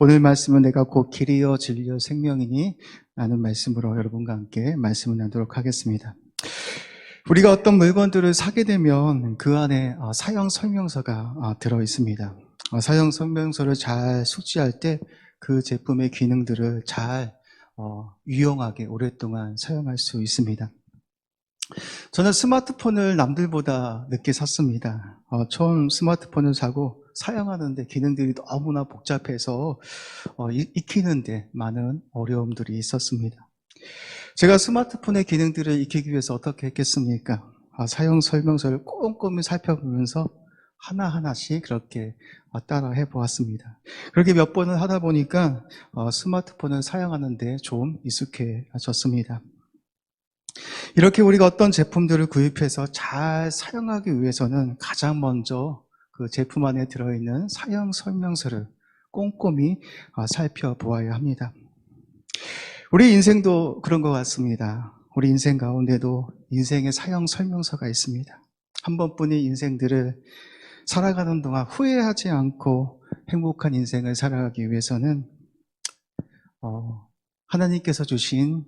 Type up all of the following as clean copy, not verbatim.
오늘 말씀은 내가 곧 길이요 진리요 생명이니 라는 말씀으로 여러분과 함께 말씀을 나누도록 하겠습니다. 우리가 어떤 물건들을 사게 되면 그 안에 사용 설명서가 들어 있습니다. 사용 설명서를 잘 숙지할 때 그 제품의 기능들을 잘 유용하게 오랫동안 사용할 수 있습니다. 저는 스마트폰을 남들보다 늦게 샀습니다. 처음 스마트폰을 사고 사용하는데 기능들이 너무나 복잡해서 익히는데 많은 어려움들이 있었습니다. 제가 스마트폰의 기능들을 익히기 위해서 어떻게 했겠습니까? 사용 설명서를 꼼꼼히 살펴보면서 하나하나씩 그렇게 따라 해보았습니다. 그렇게 몇 번을 하다 보니까 스마트폰을 사용하는데 좀 익숙해졌습니다. 이렇게 우리가 어떤 제품들을 구입해서 잘 사용하기 위해서는 가장 먼저 그 제품 안에 들어있는 사용 설명서를 꼼꼼히 살펴보아야 합니다. 우리 인생도 그런 것 같습니다. 우리 인생 가운데도 인생의 사용 설명서가 있습니다. 한 번뿐인 인생들을 살아가는 동안 후회하지 않고 행복한 인생을 살아가기 위해서는 하나님께서 주신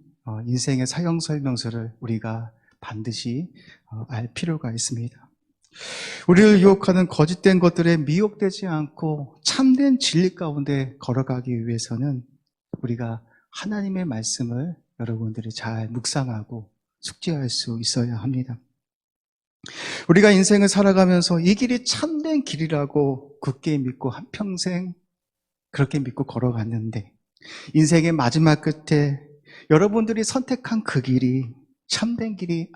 인생의 사용 설명서를 우리가 반드시 알 필요가 있습니다. 우리를 유혹하는 거짓된 것들에 미혹되지 않고 참된 진리 가운데 걸어가기 위해서는 우리가 하나님의 말씀을 여러분들이 잘 묵상하고 숙지할 수 있어야 합니다. 우리가 인생을 살아가면서 이 길이 참된 길이라고 굳게 믿고 한평생 그렇게 믿고 걸어갔는데 인생의 마지막 끝에 여러분들이 선택한 그 길이 참된 길이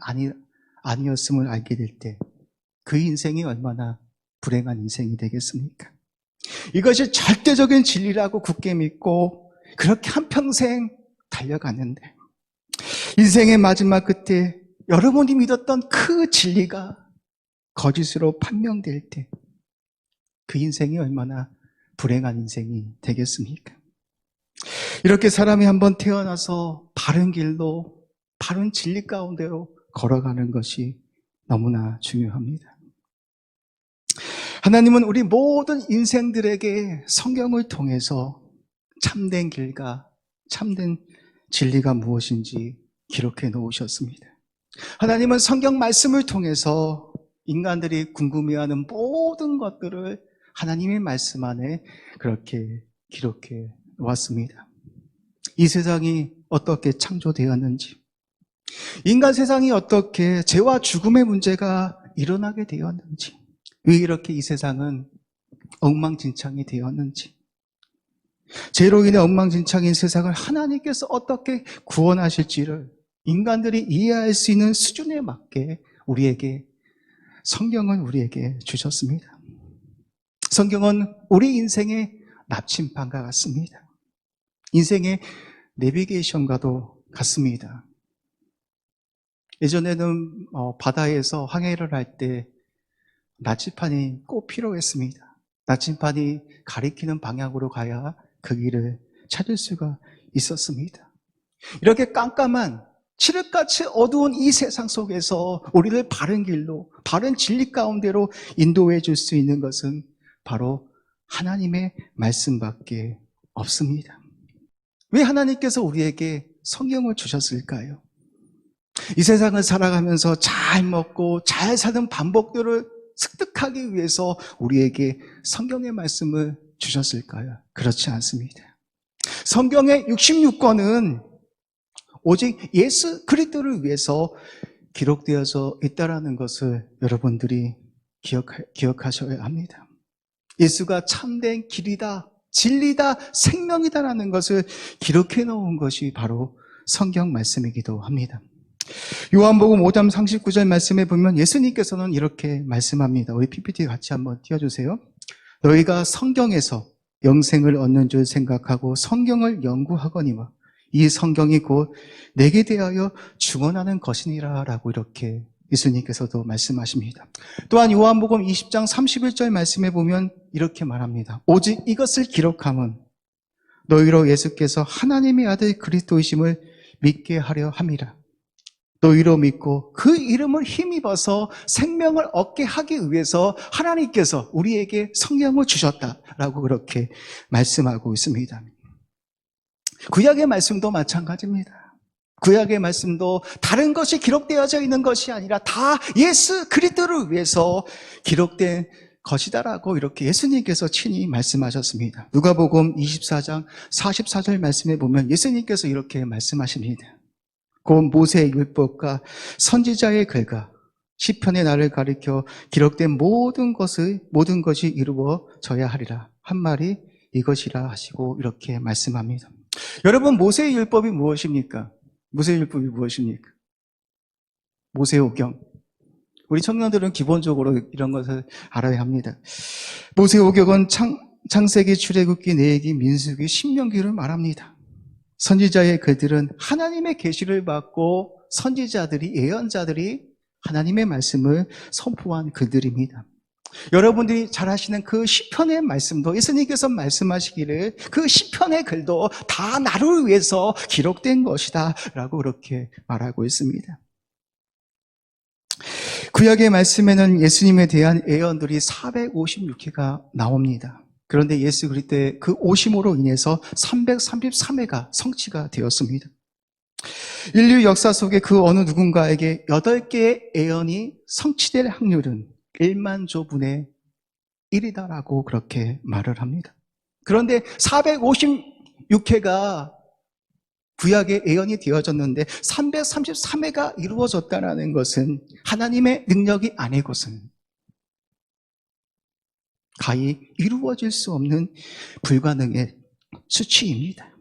아니었음을 알게 될 때 그 인생이 얼마나 불행한 인생이 되겠습니까? 이것이 절대적인 진리라고 굳게 믿고 그렇게 한평생 달려갔는데 인생의 마지막 끝에 여러분이 믿었던 그 진리가 거짓으로 판명될 때 그 인생이 얼마나 불행한 인생이 되겠습니까? 이렇게 사람이 한번 태어나서 바른 길로, 바른 진리 가운데로 걸어가는 것이 너무나 중요합니다. 하나님은 우리 모든 인생들에게 성경을 통해서 참된 길과 참된 진리가 무엇인지 기록해 놓으셨습니다. 하나님은 성경 말씀을 통해서 인간들이 궁금해하는 모든 것들을 하나님의 말씀 안에 그렇게 기록해 놓았습니다. 이 세상이 어떻게 창조되었는지, 인간 세상이 어떻게 죄와 죽음의 문제가 일어나게 되었는지, 왜 이렇게 이 세상은 엉망진창이 되었는지, 죄로 인해 엉망진창인 세상을 하나님께서 어떻게 구원하실지를 인간들이 이해할 수 있는 수준에 맞게 성경은 우리에게 주셨습니다. 성경은 우리 인생의 나침반과 같습니다. 인생의 내비게이션과도 같습니다. 예전에는 바다에서 항해를 할 때 나침반이 꼭 필요했습니다. 나침반이 가리키는 방향으로 가야 그 길을 찾을 수가 있었습니다. 이렇게 깜깜한 칠흑같이 어두운 이 세상 속에서 우리를 바른 길로, 바른 진리 가운데로 인도해 줄 수 있는 것은 바로 하나님의 말씀밖에 없습니다. 왜 하나님께서 우리에게 성경을 주셨을까요? 이 세상을 살아가면서 잘 먹고 잘 사는 방법들을 습득하기 위해서 우리에게 성경의 말씀을 주셨을까요? 그렇지 않습니다. 성경의 66권은 오직 예수 그리스도를 위해서 기록되어져 있다는 것을 여러분들이 기억하셔야 합니다. 예수가 참된 길이다, 진리다, 생명이다라는 것을 기록해 놓은 것이 바로 성경 말씀이기도 합니다. 요한복음 5장 39절 말씀에 보면 예수님께서는 이렇게 말씀합니다. 우리 PPT 같이 한번 띄워주세요. 너희가 성경에서 영생을 얻는 줄 생각하고 성경을 연구하거니와 이 성경이 곧 내게 대하여 증언하는 것이니라 라고 이렇게 예수님께서도 말씀하십니다. 또한 요한복음 20장 31절 말씀에 보면 이렇게 말합니다. 오직 이것을 기록함은 너희로 예수께서 하나님의 아들 그리스도이심을 믿게 하려 함이라. 너희로 믿고 그 이름을 힘입어서 생명을 얻게 하기 위해서 하나님께서 우리에게 성령을 주셨다라고 그렇게 말씀하고 있습니다. 구약의 말씀도 마찬가지입니다. 구약의 말씀도 다른 것이 기록되어져 있는 것이 아니라 다 예수 그리스도를 위해서 기록된 것이다라고 이렇게 예수님께서 친히 말씀하셨습니다. 누가복음 24장 44절 말씀에 보면 예수님께서 이렇게 말씀하십니다. 곧 모세의 율법과 선지자의 글과 시편의 날을 가리켜 기록된 모든 것이 이루어져야 하리라. 한 말이 이것이라 하시고 이렇게 말씀합니다. 여러분, 모세의 율법이 무엇입니까? 모세의 율법이 무엇입니까? 모세오경. 우리 청년들은 기본적으로 이런 것을 알아야 합니다. 모세오경은 창세기, 출애굽기, 레위기, 민수기, 신명기를 말합니다. 선지자의 글들은 하나님의 계시를 받고 선지자들이, 예언자들이 하나님의 말씀을 선포한 글들입니다. 여러분들이 잘 아시는 그 시편의 말씀도 예수님께서 말씀하시기를 그 시편의 글도 다 나를 위해서 기록된 것이다 라고 그렇게 말하고 있습니다. 구약의 말씀에는 예수님에 대한 예언들이 456회가 나옵니다. 그런데 예수 그리스도의 그 오심으로 인해서 333회가 성취가 되었습니다. 인류 역사 속에 그 어느 누군가에게 8개의 예언이 성취될 확률은 1만 조분의 1이다라고 그렇게 말을 합니다. 그런데 456회가 구약의 예언이 되어졌는데 333회가 이루어졌다는 것은 하나님의 능력이 아니고서는 가히 이루어질 수 없는 불가능의 수치입니다.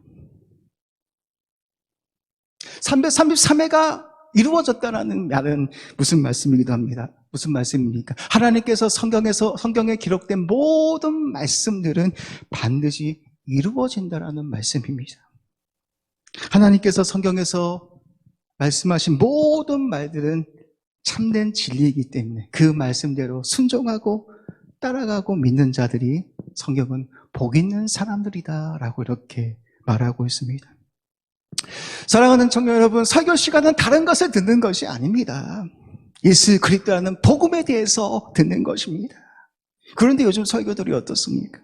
333회가 이루어졌다는 말은 무슨 말씀이기도 합니다. 무슨 말씀입니까? 하나님께서 성경에 기록된 모든 말씀들은 반드시 이루어진다라는 말씀입니다. 하나님께서 성경에서 말씀하신 모든 말들은 참된 진리이기 때문에 그 말씀대로 순종하고 따라가고 믿는 자들이 성경은 복 있는 사람들이다라고 이렇게 말하고 있습니다. 사랑하는 청년 여러분, 설교 시간은 다른 것을 듣는 것이 아닙니다. 예수 그리스도라는 복음에 대해서 듣는 것입니다. 그런데 요즘 설교들이 어떻습니까?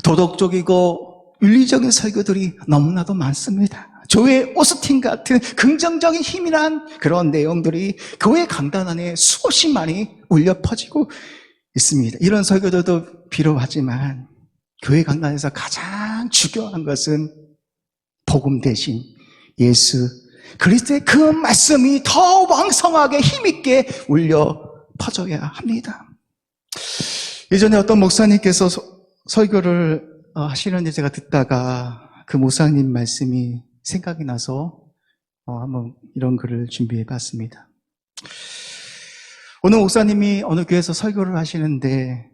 도덕적이고 윤리적인 설교들이 너무나도 많습니다. 조엘 오스틴 같은 긍정적인 힘이란 그런 내용들이 교회 강단 안에 수없이 많이 울려 퍼지고 있습니다. 이런 설교들도 필요하지만 교회 강단에서 가장 중요한 것은 복음 대신 예수 그리스도의 그 말씀이 더 왕성하게 힘있게 울려 퍼져야 합니다. 예전에 어떤 목사님께서 설교를 하시는데 제가 듣다가 그 목사님 말씀이 생각이 나서 한번 이런 글을 준비해 봤습니다. 오늘 목사님이 어느 교회에서 설교를 하시는데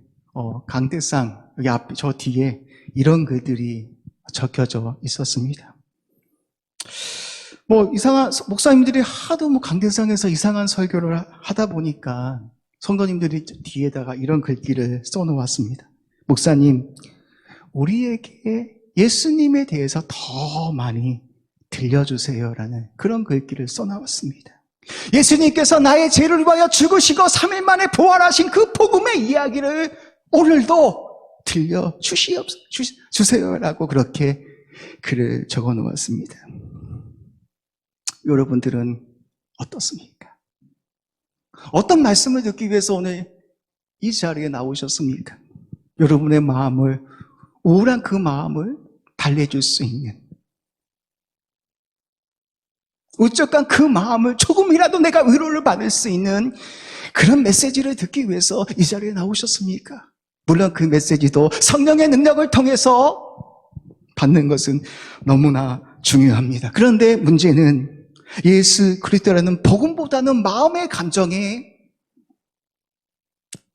강대상 여기 앞 저 뒤에 이런 글들이 적혀져 있었습니다. 이상한 목사님들이 하도 강대상에서 이상한 설교를 하다 보니까 성도님들이 뒤에다가 이런 글귀를 써놓았습니다. 목사님, 우리에게 예수님에 대해서 더 많이 들려주세요라는 그런 글귀를 써놓았습니다. 예수님께서 나의 죄를 위하여 죽으시고 3일 만에 부활하신 그 복음의 이야기를 오늘도 들려주세요라고 그렇게 글을 적어 놓았습니다. 여러분들은 어떻습니까? 어떤 말씀을 듣기 위해서 오늘 이 자리에 나오셨습니까? 여러분의 마음을, 우울한 그 마음을 달래줄 수 있는, 우쩍한 그 마음을 조금이라도 내가 위로를 받을 수 있는 그런 메시지를 듣기 위해서 이 자리에 나오셨습니까? 물론 그 메시지도 성령의 능력을 통해서 받는 것은 너무나 중요합니다. 그런데 문제는 예수 그리스도라는 복음보다는 마음의 감정에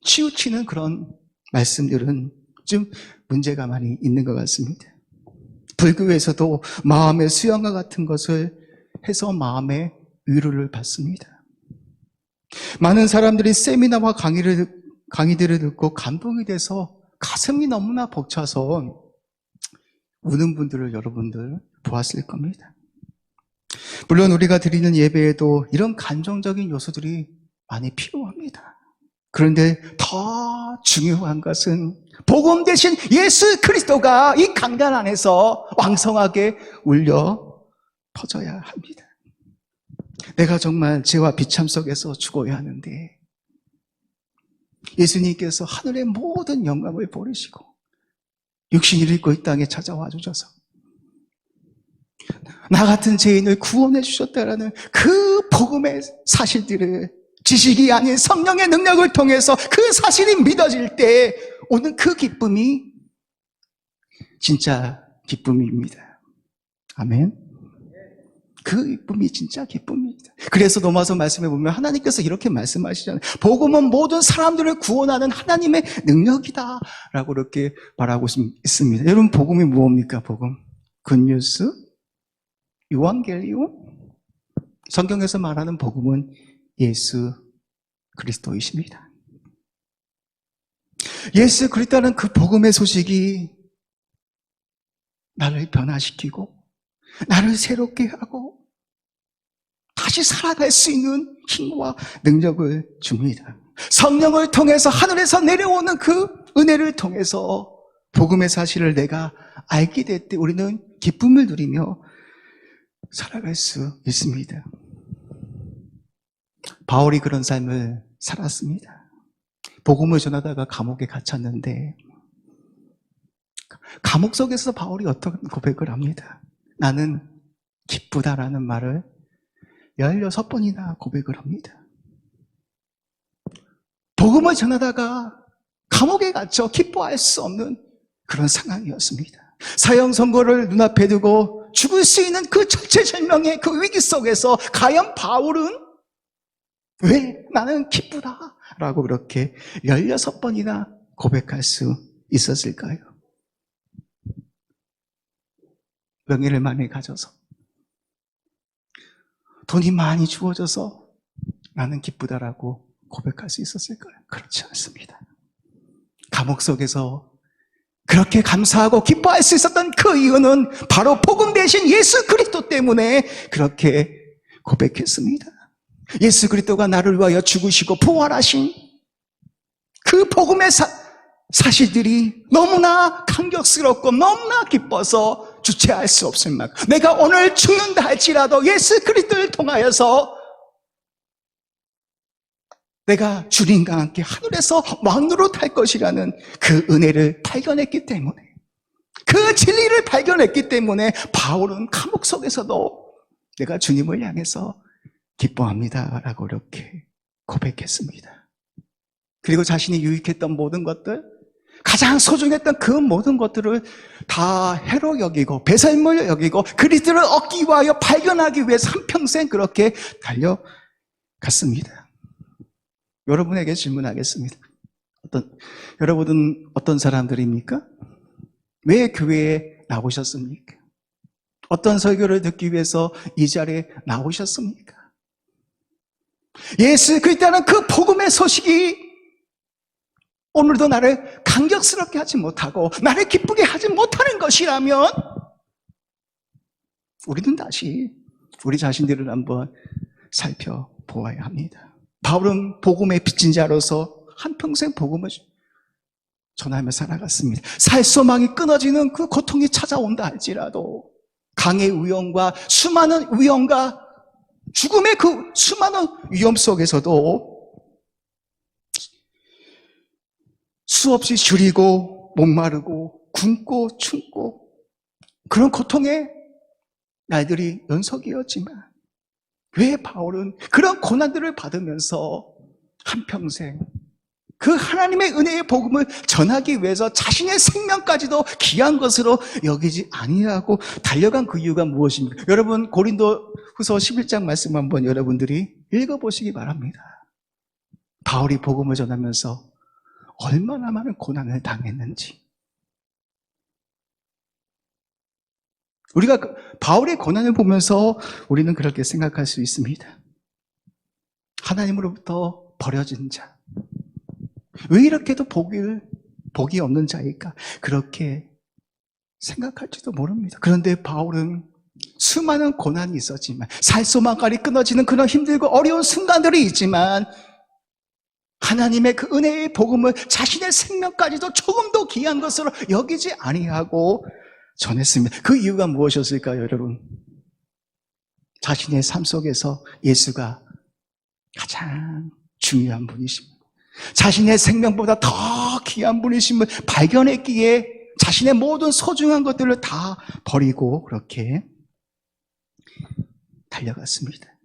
치우치는 그런 말씀들은 좀 문제가 많이 있는 것 같습니다. 불교에서도 마음의 수양과 같은 것을 해서 마음의 위로를 받습니다. 많은 사람들이 세미나와 강의들을 듣고 감동이 돼서 가슴이 너무나 벅차서 우는 분들을 여러분들 보았을 겁니다. 물론 우리가 드리는 예배에도 이런 감정적인 요소들이 많이 필요합니다. 그런데 더 중요한 것은 복음 대신 예수 그리스도가 이 강단 안에서 왕성하게 울려 퍼져야 합니다. 내가 정말 죄와 비참 속에서 죽어야 하는데 예수님께서 하늘의 모든 영광을 버리시고 육신을 입고 이 땅에 찾아와 주셔서 나 같은 죄인을 구원해 주셨다라는 그 복음의 사실들을 지식이 아닌 성령의 능력을 통해서 그 사실이 믿어질 때 오는 그 기쁨이 진짜 기쁨입니다. 아멘. 그 기쁨이 진짜 기쁨입니다. 그래서 로마서 말씀에 보면 하나님께서 이렇게 말씀하시잖아요. 복음은 모든 사람들을 구원하는 하나님의 능력이다 라고 이렇게 말하고 있습니다. 여러분, 복음이 무엇입니까? 복음, 굿뉴스, 유앙겔리온. 성경에서 말하는 복음은 예수 그리스도이십니다. 예수 그리스도는 그 복음의 소식이 나를 변화시키고 나를 새롭게 하고 다시 살아갈 수 있는 힘과 능력을 줍니다. 성령을 통해서 하늘에서 내려오는 그 은혜를 통해서 복음의 사실을 내가 알게 될 때 우리는 기쁨을 누리며 살아갈 수 있습니다. 바울이 그런 삶을 살았습니다. 복음을 전하다가 감옥에 갇혔는데 감옥 속에서 바울이 어떤 고백을 합니다. 나는 기쁘다라는 말을 16번이나 고백을 합니다. 복음을 전하다가 감옥에 갇혀 기뻐할 수 없는 그런 상황이었습니다. 사형 선고를 눈앞에 두고 죽을 수 있는 그 절체절명의 그 위기 속에서 과연 바울은 왜 나는 기쁘다라고 그렇게 16번이나 고백할 수 있었을까요? 명예를 많이 가져서 돈이 많이 주어져서 나는 기쁘다라고 고백할 수 있었을까요? 그렇지 않습니다. 감옥 속에서 그렇게 감사하고 기뻐할 수 있었던 그 이유는 바로 복음 대신 예수 그리스도 때문에 그렇게 고백했습니다. 예수 그리스도가 나를 위하여 죽으시고 부활하신 그 복음의 사실들이 너무나 감격스럽고 너무나 기뻐서 주체할 수 없을 만큼 내가 오늘 죽는다 할지라도 예수 그리스도를 통하여서 내가 주님과 함께 하늘에서 왕으로 탈 것이라는 그 은혜를 발견했기 때문에 그 진리를 발견했기 때문에 바울은 감옥 속에서도 내가 주님을 향해서 기뻐합니다 라고 이렇게 고백했습니다. 그리고 자신이 유익했던 모든 것들, 가장 소중했던 그 모든 것들을 다 해로 여기고 배설물 여기고 그리스도를 얻기 위하여 발견하기 위해서 한평생 그렇게 달려갔습니다. 여러분에게 질문하겠습니다. 여러분은 어떤 사람들입니까? 왜 교회에 나오셨습니까? 어떤 설교를 듣기 위해서 이 자리에 나오셨습니까? 예수 그리스도는 그 복음의 소식이 오늘도 나를 감격스럽게 하지 못하고 나를 기쁘게 하지 못하는 것이라면 우리는 다시 우리 자신들을 한번 살펴보아야 합니다. 바울은 복음의 빚진 자로서 한평생 복음을 전하며 살아갔습니다. 살소망이 끊어지는 그 고통이 찾아온다 할지라도 강의 위험과 수많은 위험과 죽음의 그 수많은 위험 속에서도 수없이 줄이고 목마르고 굶고 춥고 그런 고통의 날들이 연속이었지만 왜 바울은 그런 고난들을 받으면서 한평생 그 하나님의 은혜의 복음을 전하기 위해서 자신의 생명까지도 귀한 것으로 여기지 아니하고 달려간 그 이유가 무엇입니까? 여러분 고린도후서 11장 말씀 한번 여러분들이 읽어보시기 바랍니다. 바울이 복음을 전하면서 얼마나 많은 고난을 당했는지. 우리가 바울의 고난을 보면서 우리는 그렇게 생각할 수 있습니다. 하나님으로부터 버려진 자. 왜 이렇게도 복이 없는 자일까? 그렇게 생각할지도 모릅니다. 그런데 바울은 수많은 고난이 있었지만, 살소망깔이 끊어지는 그런 힘들고 어려운 순간들이 있지만, 하나님의 그 은혜의 복음을 자신의 생명까지도 조금도 귀한 것으로 여기지 아니하고 전했습니다. 그 이유가 무엇이었을까요, 여러분? 자신의 삶 속에서 예수가 가장 중요한 분이십니다. 자신의 생명보다 더 귀한 분이심을 발견했기에 자신의 모든 소중한 것들을 다 버리고 그렇게 달려갔습니다.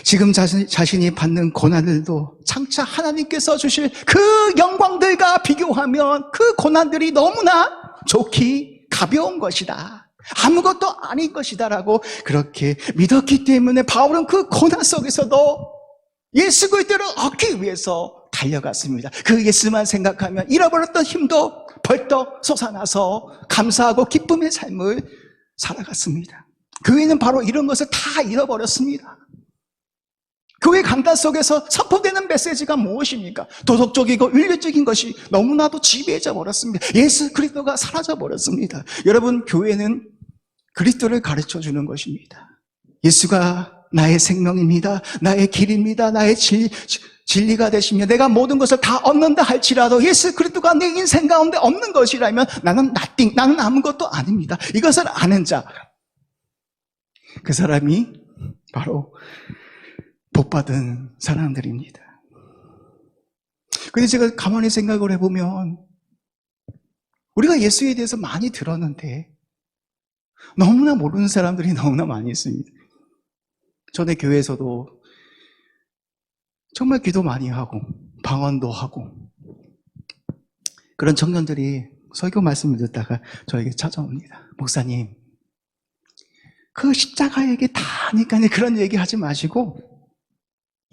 지금 자신이 받는 고난들도 장차 하나님께서 주실 그 영광들과 비교하면 그 고난들이 너무나 좋기 가벼운 것이다. 아무것도 아닌 것이다라고 그렇게 믿었기 때문에 바울은 그 고난 속에서도 예수 그리스도를 얻기 위해서 달려갔습니다. 그 예수만 생각하면 잃어버렸던 힘도 벌떡 솟아나서 감사하고 기쁨의 삶을 살아갔습니다. 그 외에는 바로 이런 것을 다 잃어버렸습니다. 교회 강단 속에서 선포되는 메시지가 무엇입니까? 도덕적이고 윤리적인 것이 너무나도 지배해져 버렸습니다. 예수 그리스도가 사라져 버렸습니다. 여러분, 교회는 그리스도를 가르쳐 주는 것입니다. 예수가 나의 생명입니다. 나의 길입니다. 나의 진리가 되시며 내가 모든 것을 다 얻는다 할지라도 예수 그리스도가 내 인생 가운데 없는 것이라면 나는 nothing, 나는 아무것도 아닙니다. 이것을 아는 자, 그 사람이 바로 복받은 사람들입니다. 근데 제가 가만히 생각을 해보면 우리가 예수에 대해서 많이 들었는데 너무나 모르는 사람들이 너무나 많이 있습니다. 전에 교회에서도 정말 기도 많이 하고 방언도 하고 그런 청년들이 설교 말씀을 듣다가 저에게 찾아옵니다. 목사님, 그 십자가 얘기 다 하니까 그런 얘기 하지 마시고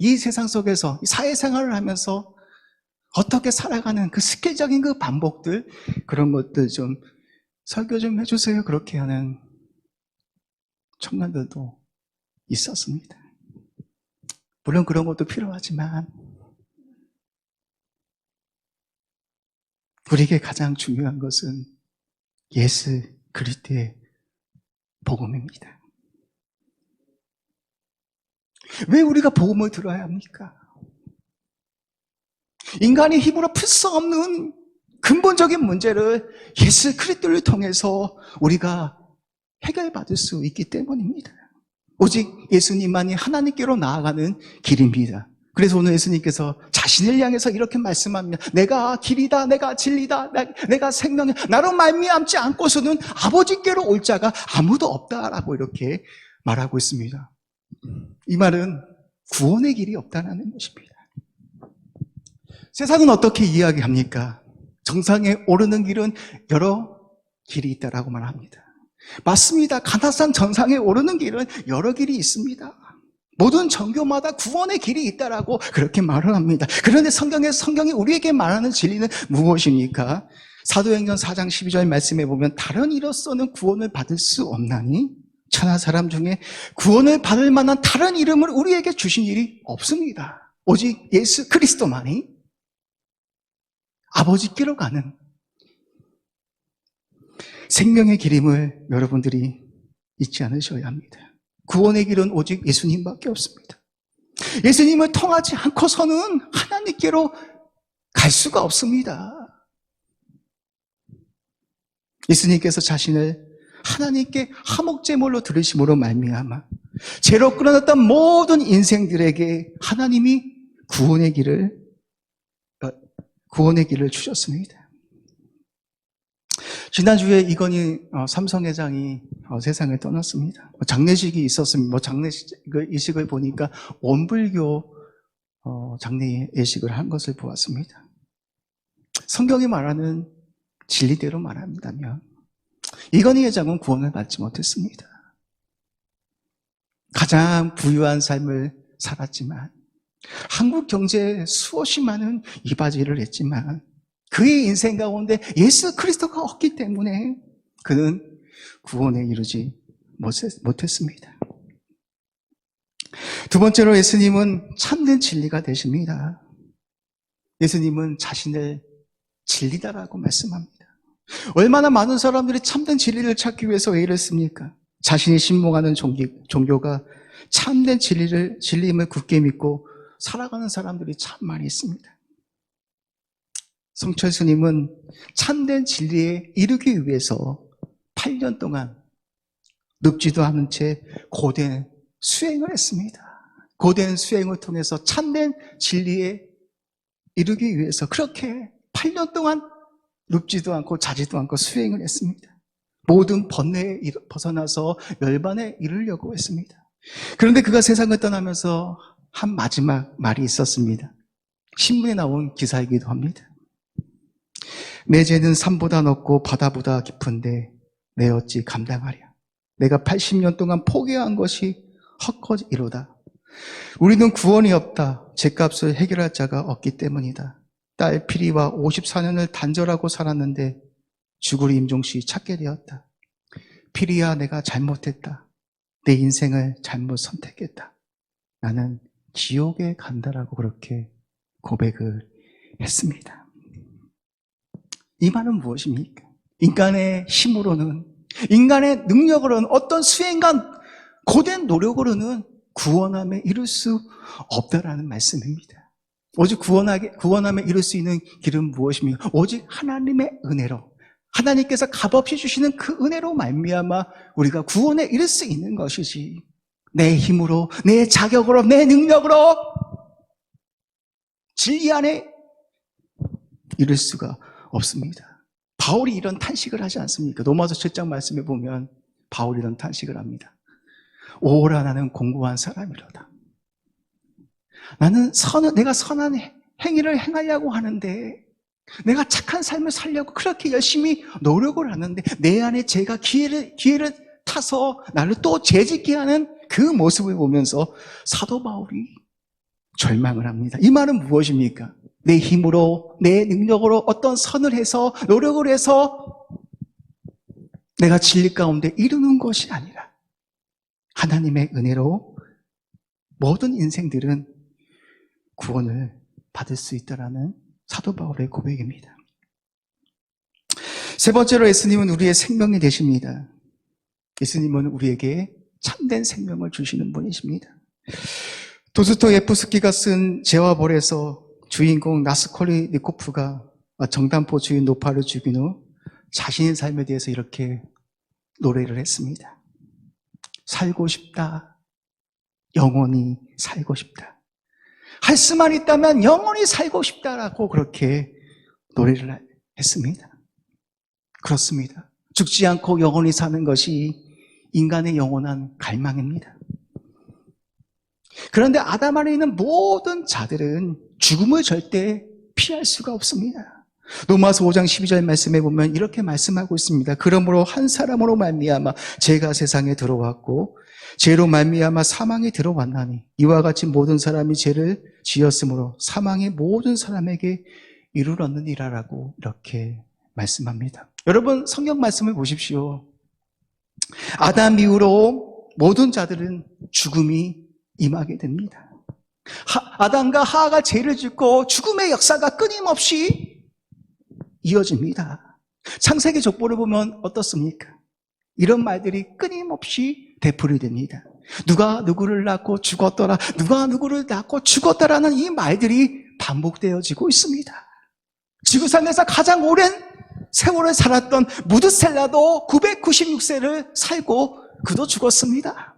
이 세상 속에서 사회생활을 하면서 어떻게 살아가는 그 스킬적인 그 반복들, 그런 것들 좀 설교 좀 해주세요. 그렇게 하는 청년들도 있었습니다. 물론 그런 것도 필요하지만 우리에게 가장 중요한 것은 예수 그리스도의 복음입니다. 왜 우리가 복음을 들어야 합니까? 인간의 힘으로 풀 수 없는 근본적인 문제를 예수 그리스도를 통해서 우리가 해결받을 수 있기 때문입니다. 오직 예수님만이 하나님께로 나아가는 길입니다. 그래서 오늘 예수님께서 자신을 향해서 이렇게 말씀합니다. 내가 길이다, 내가 진리다, 내가 생명이다. 나로 말미암지 않고서는 아버지께로 올 자가 아무도 없다라고 이렇게 말하고 있습니다. 이 말은 구원의 길이 없다는 것입니다. 세상은 어떻게 이야기합니까? 정상에 오르는 길은 여러 길이 있다라고 말합니다. 맞습니다. 가나산 정상에 오르는 길은 여러 길이 있습니다. 모든 종교마다 구원의 길이 있다라고 그렇게 말을 합니다. 그런데 성경이 우리에게 말하는 진리는 무엇입니까? 사도행전 4장 12절 말씀에 보면 다른 이로서는 구원을 받을 수 없나니 천하 사람 중에 구원을 받을 만한 다른 이름을 우리에게 주신 일이 없습니다. 오직 예수 그리스도만이 아버지께로 가는 생명의 길임을 여러분들이 잊지 않으셔야 합니다. 구원의 길은 오직 예수님밖에 없습니다. 예수님을 통하지 않고서는 하나님께로 갈 수가 없습니다. 예수님께서 자신을 하나님께 하목제물로 들으심으로 말미암아 죄로 끌어놨던 모든 인생들에게 하나님이 구원의 길을 주셨습니다. 지난주에 이건희 삼성회장이 세상을 떠났습니다. 장례식이 있었습니다. 이식을 보니까 원불교 장례 예식을 한 것을 보았습니다. 성경이 말하는 진리대로 말한다면 이건희 회장은 구원을 받지 못했습니다. 가장 부유한 삶을 살았지만 한국 경제에 수없이 많은 이바지를 했지만 그의 인생 가운데 예수 그리스도가 없기 때문에 그는 구원에 이르지 못했습니다. 두 번째로 예수님은 참된 진리가 되십니다. 예수님은 자신을 진리다라고 말씀합니다. 얼마나 많은 사람들이 참된 진리를 찾기 위해서 왜 이랬습니까? 자신이 신봉하는 종교가 참된 진리임을 굳게 믿고 살아가는 사람들이 참 많이 있습니다. 성철 스님은 참된 진리에 이르기 위해서 8년 동안 늙지도 않은 채 고된 수행을 했습니다. 고된 수행을 통해서 참된 진리에 이르기 위해서 그렇게 8년 동안 눕지도 않고 자지도 않고 수행을 했습니다. 모든 번뇌에 벗어나서 열반에 이르려고 했습니다. 그런데 그가 세상을 떠나면서 한 마지막 말이 있었습니다. 신문에 나온 기사이기도 합니다. 내 죄는 산보다 높고 바다보다 깊은데 내 어찌 감당하랴. 내가 80년 동안 포기한 것이 헛것이로다. 우리는 구원이 없다. 죄값을 해결할 자가 없기 때문이다. 딸 피리와 54년을 단절하고 살았는데 죽을 임종시 찾게 되었다. 피리야, 내가 잘못했다. 내 인생을 잘못 선택했다. 나는 지옥에 간다라고 그렇게 고백을 했습니다. 이 말은 무엇입니까? 인간의 힘으로는, 인간의 능력으로는, 어떤 수행과 고된 노력으로는 구원함에 이룰 수 없다라는 말씀입니다. 오직 구원함에 이룰 수 있는 길은 무엇입니까? 오직 하나님의 은혜로, 하나님께서 값없이 주시는 그 은혜로 말미암아 우리가 구원에 이룰 수 있는 것이지, 내 힘으로, 내 자격으로, 내 능력으로 진리 안에 이룰 수가 없습니다. 바울이 이런 탄식을 하지 않습니까? 로마서 7장 말씀에 보면 바울이 이런 탄식을 합니다. 오라, 나는 공고한 사람이로다. 내가 선한 행위를 행하려고 하는데, 내가 착한 삶을 살려고 그렇게 열심히 노력을 하는데 내 안에 죄가 기회를 타서 나를 또 죄짓게 하는 그 모습을 보면서 사도 바울이 절망을 합니다. 이 말은 무엇입니까? 내 힘으로, 내 능력으로 어떤 선을 해서, 노력을 해서 내가 진리 가운데 이루는 것이 아니라 하나님의 은혜로 모든 인생들은 구원을 받을 수 있다라는 사도 바울의 고백입니다. 세 번째로 예수님은 우리의 생명이 되십니다. 예수님은 우리에게 참된 생명을 주시는 분이십니다. 도스토예프스키가 쓴 죄와 벌에서 주인공 라스콜리니코프가 정단포 주인 노파를 죽인 후 자신의 삶에 대해서 이렇게 노래를 했습니다. 살고 싶다. 영원히 살고 싶다. 할 수만 있다면 영원히 살고 싶다라고 그렇게 노래를 했습니다. 그렇습니다. 죽지 않고 영원히 사는 것이 인간의 영원한 갈망입니다. 그런데 아담 안에 있는 모든 자들은 죽음을 절대 피할 수가 없습니다. 로마서 5장 12절 말씀에 보면 이렇게 말씀하고 있습니다. 그러므로 한 사람으로 말미암아 죄가 세상에 들어왔고 죄로 말미암아 사망이 들어왔나니 이와 같이 모든 사람이 죄를 지었으므로 사망이 모든 사람에게 이르렀느니라라고 이렇게 말씀합니다. 여러분, 성경 말씀을 보십시오. 아담 이후로 모든 자들은 죽음이 임하게 됩니다. 아담과 하하가 죄를 짓고 죽음의 역사가 끊임없이 이어집니다. 창세기 족보를 보면 어떻습니까? 이런 말들이 끊임없이 되풀이 됩니다. 누가 누구를 낳고 죽었더라, 누가 누구를 낳고 죽었다라는 이 말들이 반복되어지고 있습니다. 지구상에서 가장 오랜 세월을 살았던 무드셀라도 996세를 살고 그도 죽었습니다.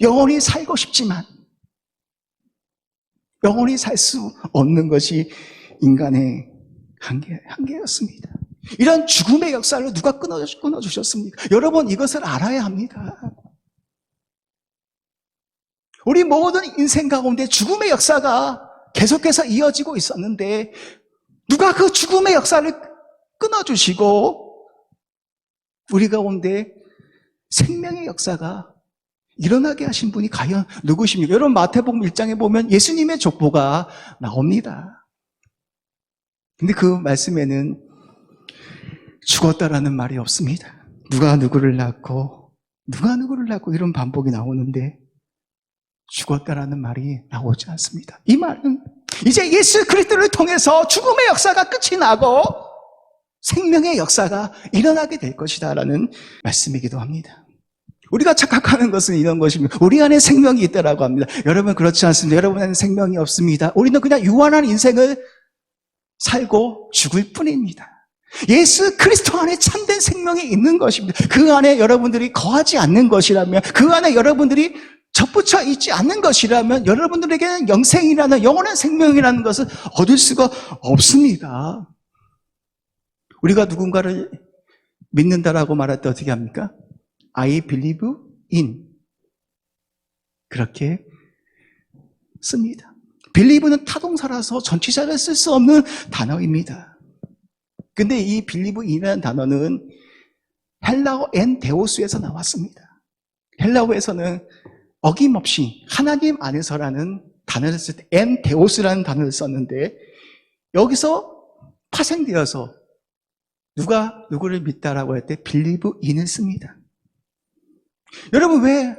영원히 살고 싶지만 영원히 살 수 없는 것이 인간의 한계였습니다. 이런 죽음의 역사를 누가 끊어주셨습니까? 여러분, 이것을 알아야 합니다. 우리 모든 인생 가운데 죽음의 역사가 계속해서 이어지고 있었는데 누가 그 죽음의 역사를 끊어주시고 우리 가운데 생명의 역사가 일어나게 하신 분이 과연 누구십니까? 여러분, 마태복음 1장에 보면 예수님의 족보가 나옵니다. 근데 그 말씀에는 죽었다라는 말이 없습니다. 누가 누구를 낳고 이런 반복이 나오는데 죽었다라는 말이 나오지 않습니다. 이 말은 이제 예수 그리스도를 통해서 죽음의 역사가 끝이 나고 생명의 역사가 일어나게 될 것이다 라는 말씀이기도 합니다. 우리가 착각하는 것은 이런 것입니다. 우리 안에 생명이 있다라고 합니다. 여러분 그렇지 않습니다. 여러분 안에 생명이 없습니다. 우리는 그냥 유한한 인생을 살고 죽을 뿐입니다. 예수 그리스도 안에 참된 생명이 있는 것입니다. 그 안에 여러분들이 거하지 않는 것이라면, 그 안에 여러분들이 접붙여 있지 않는 것이라면 여러분들에게는 영생이라는, 영원한 생명이라는 것을 얻을 수가 없습니다. 우리가 누군가를 믿는다라고 말할 때 어떻게 합니까? I believe in. 그렇게 씁니다. believe는 타동사라서 전치사를 쓸 수 없는 단어입니다. 근데 이 believe in이라는 단어는 헬라어 엔데오스에서 나왔습니다. 헬라어에서는 어김없이 하나님 안에서라는 단어를 쓸 때 엔데오스라는 단어를 썼는데, 여기서 파생되어서 누가 누구를 믿다라고 할 때 believe in을 씁니다. 여러분 왜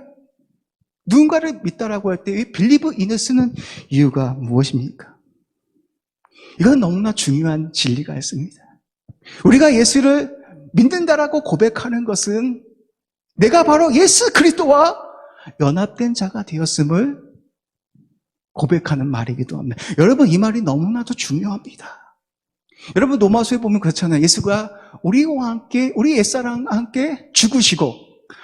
누군가를 믿다라고 할 때 believe in을 쓰는 이유가 무엇입니까? 이건 너무나 중요한 진리가 있습니다. 우리가 예수를 믿는다라고 고백하는 것은 내가 바로 예수 그리스도와 연합된 자가 되었음을 고백하는 말이기도 합니다. 여러분 이 말이 너무나도 중요합니다. 여러분 로마서에 보면 그렇잖아요. 예수가 우리와 함께, 우리 옛사람과 함께 죽으시고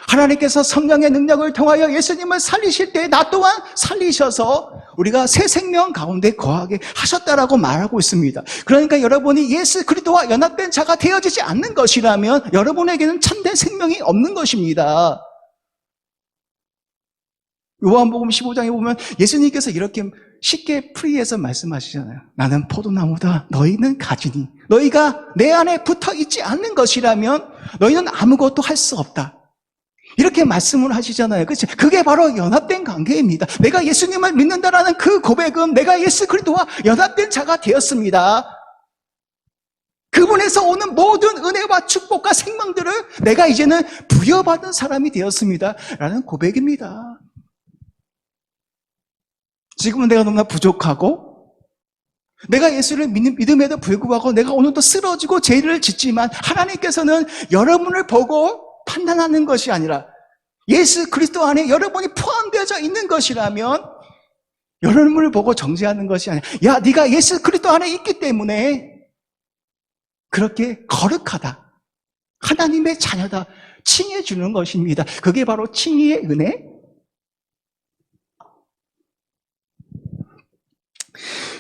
하나님께서 성령의 능력을 통하여 예수님을 살리실 때 나 또한 살리셔서 우리가 새 생명 가운데 거하게 하셨다라고 말하고 있습니다. 그러니까 여러분이 예수 그리스도와 연합된 자가 되어지지 않는 것이라면 여러분에게는 참된 생명이 없는 것입니다. 요한복음 15장에 보면 예수님께서 이렇게 쉽게 풀이해서 말씀하시잖아요. 나는 포도나무다, 너희는 가지니 너희가 내 안에 붙어 있지 않는 것이라면 너희는 아무것도 할 수 없다. 이렇게 말씀을 하시잖아요. 그렇죠? 그게 바로 연합된 관계입니다. 내가 예수님을 믿는다라는 그 고백은 내가 예수 그리스도와 연합된 자가 되었습니다. 그분에서 오는 모든 은혜와 축복과 생명들을 내가 이제는 부여받은 사람이 되었습니다. 라는 고백입니다. 지금은 내가 너무나 부족하고 내가 예수를 믿음에도 불구하고 내가 오늘도 쓰러지고 죄를 짓지만 하나님께서는 여러분을 보고 판단하는 것이 아니라 예수 그리스도 안에 여러분이 포함되어져 있는 것이라면 여러분을 보고 정죄하는 것이 아니라 야, 네가 예수 그리스도 안에 있기 때문에 그렇게 거룩하다, 하나님의 자녀다 칭해 주는 것입니다. 그게 바로 칭의의 은혜.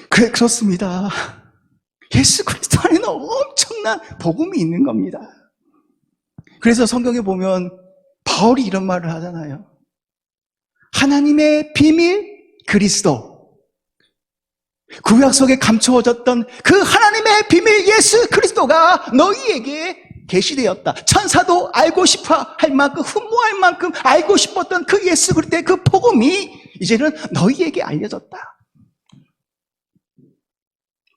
그렇습니다. 예수 그리스도 안에는 엄청난 복음이 있는 겁니다. 그래서 성경에 보면 바울이 이런 말을 하잖아요. 하나님의 비밀 그리스도, 구약 속에 감추어졌던 그 하나님의 비밀 예수 그리스도가 너희에게 계시되었다. 천사도 알고 싶어 할 만큼, 흠모할 만큼 알고 싶었던 그 예수 그리스도의 그 복음이 이제는 너희에게 알려졌다.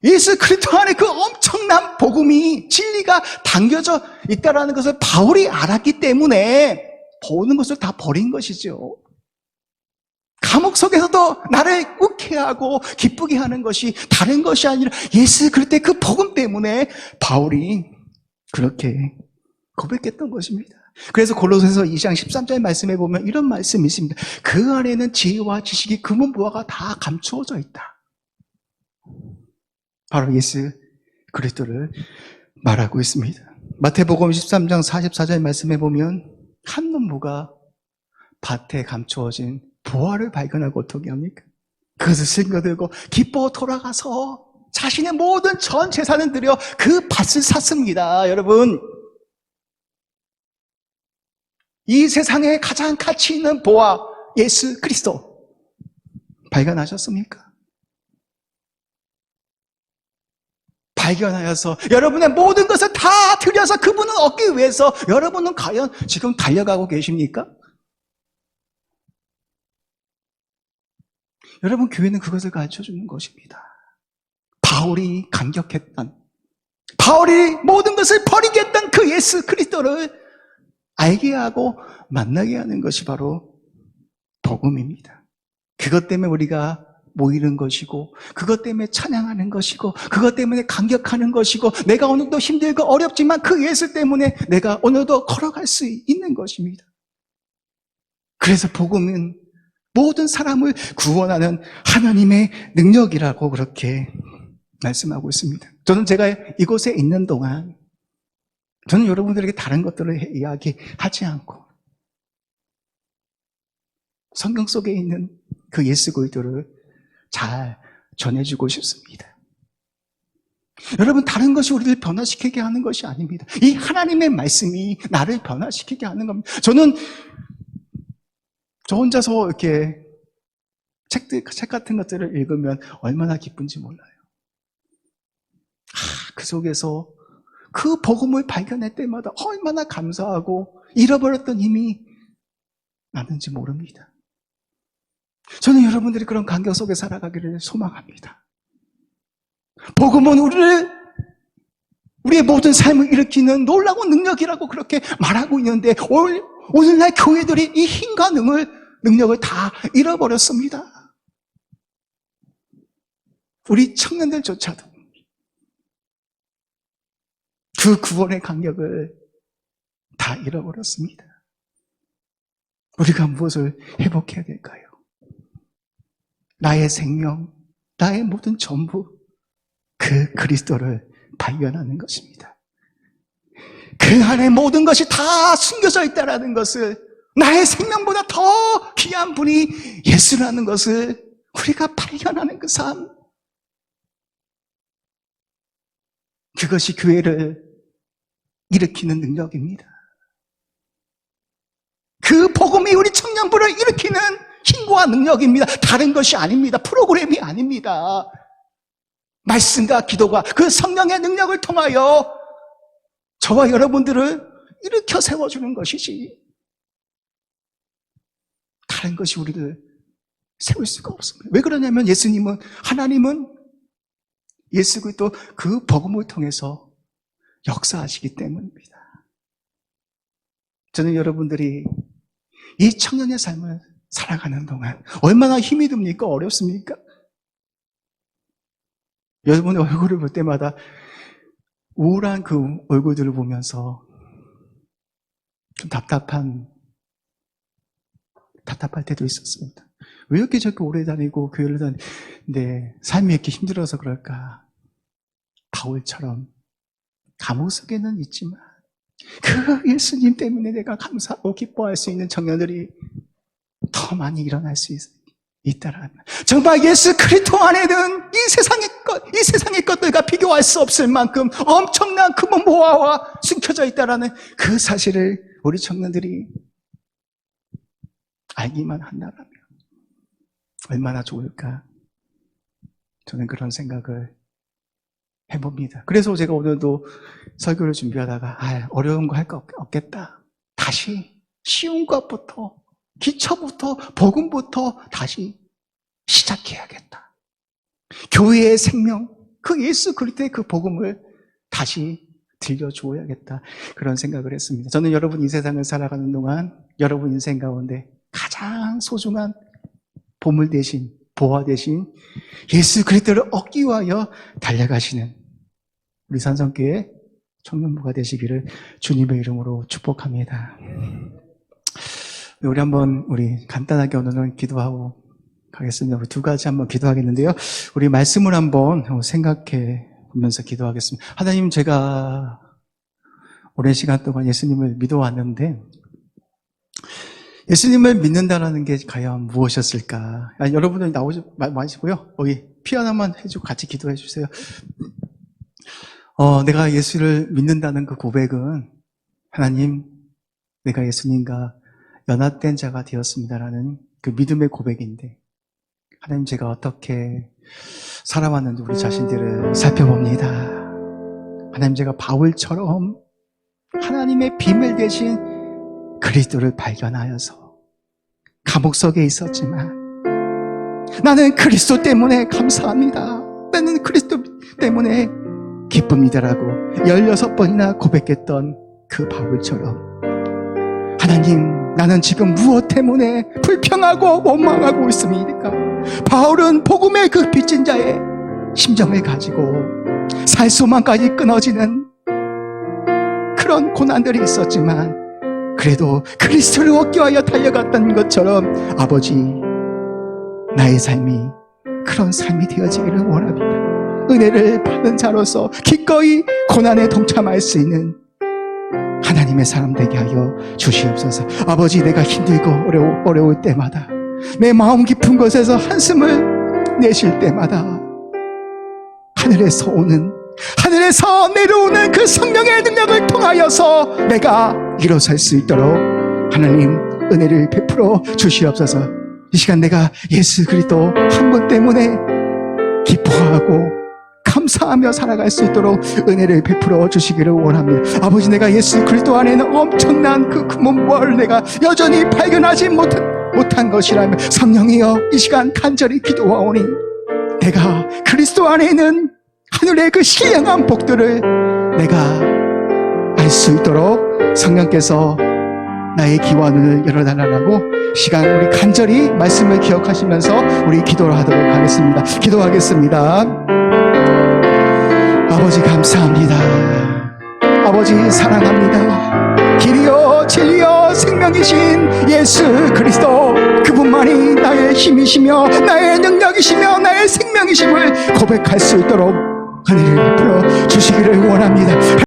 예수 그리스도 안에 그 엄청난 복음이, 진리가 담겨져 있다는 것을 바울이 알았기 때문에 보는 것을 다 버린 것이죠. 감옥 속에서도 나를 웃게 하고 기쁘게 하는 것이 다른 것이 아니라 예수 그리스도의 그 복음 때문에 바울이 그렇게 고백했던 것입니다. 그래서 골로새서 2장 13절 말씀에 보면 이런 말씀이 있습니다. 그 안에는 지혜와 지식이 금은보화가 다 감추어져 있다. 바로 예수 그리스도를 말하고 있습니다. 마태복음 13장 44절 말씀에 보면 한 농부가 밭에 감추어진 보화를 발견하고 어떻게 합니까? 그것을 챙겨들고 기뻐 돌아가서 자신의 모든 전 재산을 들여 그 밭을 샀습니다. 여러분, 이 세상에 가장 가치 있는 보화 예수 그리스도 발견하셨습니까? 발견하여서 여러분의 모든 것을 다 들여서 그분을 얻기 위해서 여러분은 과연 지금 달려가고 계십니까? 여러분, 교회는 그것을 가르쳐주는 것입니다. 바울이 감격했던, 바울이 모든 것을 버리겠던 그 예수 그리스도를 알게 하고 만나게 하는 것이 바로 복음입니다. 그것 때문에 우리가 모이는 것이고, 그것 때문에 찬양하는 것이고, 그것 때문에 감격하는 것이고, 내가 오늘도 힘들고 어렵지만 그 예수 때문에 내가 오늘도 걸어갈 수 있는 것입니다. 그래서 복음은 모든 사람을 구원하는 하나님의 능력이라고 그렇게 말씀하고 있습니다. 저는 제가 이곳에 있는 동안 저는 여러분들에게 다른 것들을 이야기하지 않고 성경 속에 있는 그 예수 그리스도를 잘 전해주고 싶습니다. 여러분, 다른 것이 우리를 변화시키게 하는 것이 아닙니다. 이 하나님의 말씀이 나를 변화시키게 하는 겁니다. 저는 저 혼자서 이렇게 책 같은 것들을 읽으면 얼마나 기쁜지 몰라요. 그 속에서 그 복음을 발견할 때마다 얼마나 감사하고 잃어버렸던 힘이 나는지 모릅니다. 저는 여러분들이 그런 간격 속에 살아가기를 소망합니다. 복음은 우리의 모든 삶을 일으키는 놀라운 능력이라고 그렇게 말하고 있는데 오늘날 교회들이 이 힘과 능력을 다 잃어버렸습니다. 우리 청년들조차도 그 구원의 간격을 다 잃어버렸습니다. 우리가 무엇을 회복해야 될까요? 나의 생명, 나의 모든 전부, 그 그리스도를 발견하는 것입니다. 그 안에 모든 것이 다 숨겨져 있다는 것을, 나의 생명보다 더 귀한 분이 예수라는 것을 우리가 발견하는 그 삶, 그것이 교회를 일으키는 능력입니다. 그 복음이 우리 청년부를 일으키는 힘과 능력입니다. 다른 것이 아닙니다. 프로그램이 아닙니다. 말씀과 기도가 그 성령의 능력을 통하여 저와 여러분들을 일으켜 세워주는 것이지, 다른 것이 우리를 세울 수가 없습니다. 왜 그러냐면 하나님은 예수 그리스도 그 복음을 통해서 역사하시기 때문입니다. 저는 여러분들이 이 청년의 삶을 살아가는 동안 얼마나 힘이 듭니까? 어렵습니까? 여러분의 얼굴을 볼 때마다 우울한 그 얼굴들을 보면서 좀 답답할 때도 있었습니다. 왜 이렇게 저렇게 오래 다니고 교회를 다니는데 삶이 이렇게 힘들어서 그럴까? 바울처럼 감옥 속에는 있지만 그 예수님 때문에 내가 감사하고 기뻐할 수 있는 청년들이 더 많이 일어날 수 있다라는, 정말 예수 그리스도 안에는 이 세상의 것들과 비교할 수 없을 만큼 엄청난 금은보화와 숨겨져 있다라는 그 사실을 우리 청년들이 알기만 한다라면 얼마나 좋을까? 저는 그런 생각을 해봅니다. 그래서 제가 오늘도 설교를 준비하다가 어려운 거 할 거 없겠다. 다시 쉬운 것부터, 기초부터, 복음부터 다시 시작해야겠다. 교회의 생명, 그 예수 그리스도의 그 복음을 다시 들려주어야겠다. 그런 생각을 했습니다. 저는 여러분 이 세상을 살아가는 동안 여러분 인생 가운데 가장 소중한 보물 대신, 보화 대신 예수 그리스도를 얻기 위하여 달려가시는 우리 산성교회 청년부가 되시기를 주님의 이름으로 축복합니다. 우리 간단하게 오늘은 기도하고 가겠습니다. 우리 두 가지 한번 기도하겠는데요. 우리 말씀을 한번 생각해 보면서 기도하겠습니다. 하나님, 제가 오랜 시간 동안 예수님을 믿어왔는데 예수님을 믿는다는 게 과연 무엇이었을까? 여러분들 나오지 마시고요. 여기 피아노만 해주고 같이 기도해 주세요. 내가 예수를 믿는다는 그 고백은 하나님, 내가 예수님과 연합된 자가 되었습니다라는 그 믿음의 고백인데, 하나님, 제가 어떻게 살아왔는지 우리 자신들을 살펴봅니다. 하나님, 제가 바울처럼 하나님의 비밀 대신 그리스도를 발견하여서 감옥 속에 있었지만 나는 그리스도 때문에 감사합니다. 나는 그리스도 때문에 기쁩니다라고 16번이나 고백했던 그 바울처럼, 하나님, 나는 지금 무엇 때문에 불평하고 원망하고 있습니까? 바울은 복음의 그 빚진 자의 심정을 가지고 살 소망까지 끊어지는 그런 고난들이 있었지만 그래도 그리스도를 얻기 위하여 달려갔던 것처럼 아버지, 나의 삶이 그런 삶이 되어지기를 원합니다. 은혜를 받은 자로서 기꺼이 고난에 동참할 수 있는 하나님의 사람 되게 하여 주시옵소서. 아버지, 내가 힘들고 어려울 때마다, 내 마음 깊은 곳에서 한숨을 내쉴 때마다 하늘에서 내려오는 그 성령의 능력을 통하여서 내가 일어설 수 있도록 하나님 은혜를 베풀어 주시옵소서. 이 시간 내가 예수 그리스도 한 분 때문에 기뻐하고 감사하며 살아갈 수 있도록 은혜를 베풀어 주시기를 원합니다. 아버지, 내가 예수 그리스도 안에는 엄청난 그 무엇을 내가 여전히 발견하지 못한 것이라면 성령이여 이 시간 간절히 기도하오니 내가 그리스도 안에 있는 하늘의 그 신령한 복들을 내가 알 수 있도록 성령께서 나의 귀와 눈을 열어달라고 시간 우리 간절히 말씀을 기억하시면서 우리 기도를 하도록 하겠습니다. 기도하겠습니다. 아버지 감사합니다. 아버지 사랑합니다. 길이요 진리요 생명이신 예수 그리스도, 그분만이 나의 힘이시며 나의 능력이시며 나의 생명이심을 고백할 수 있도록 은혜를 베풀어 주시기를 원합니다.